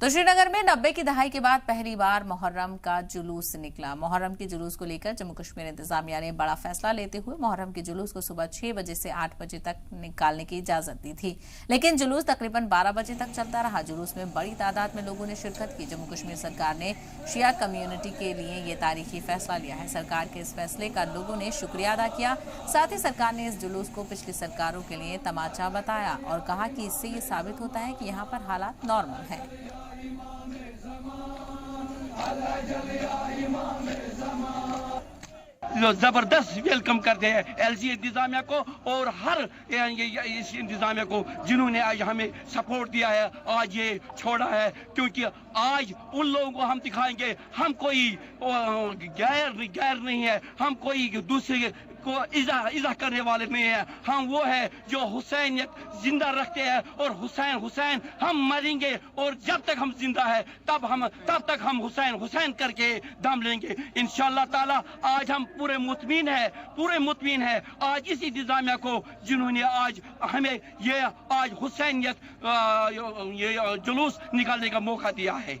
तो श्रीनगर में 90 की दहाई के बाद पहली बार मुहर्रम का जुलूस निकला। मुहर्रम के जुलूस को लेकर जम्मू कश्मीर इंतजामिया ने बड़ा फैसला लेते हुए मुहर्रम के जुलूस को सुबह 6 बजे से 8 बजे तक निकालने की इजाजत दी थी, लेकिन जुलूस तकरीबन 12 बजे तक चलता रहा। जुलूस में बड़ी तादाद में लोगों ने शिरकत की। जम्मू कश्मीर सरकार ने शिया कम्युनिटी के लिए ये तारीखी फैसला लिया है। सरकार के इस फैसले का लोगों ने शुक्रिया अदा किया। साथ ही सरकार ने इस जुलूस को पिछली सरकारों के लिए तमाचा बताया और कहा कि इससे ये साबित होता है कि यहाँ पर हालात नॉर्मल हैं। जबरदस्त वेलकम करते हैं एलसी इंतजामिया को और हर इस इंतजामिया को जिन्होंने आज हमें सपोर्ट दिया है, आज ये छोड़ा है, क्योंकि आज उन लोगों को हम दिखाएंगे हम कोई गैर नहीं है, हम कोई दूसरे को इज़ा करने वाले नहीं है। हम वो है जो हुसैनियत जिंदा रखते हैं और हुसैन हम मरेंगे और जब तक हम जिंदा है तब तक हम हुसैन करके दम लेंगे इंशाअल्लाह ताला। आज हम पूरे मुतमीन है आज इस इंतजामिया को जिन्होंने आज हमें ये आज हुसैनियत ये जुलूस निकालने का मौका दिया है।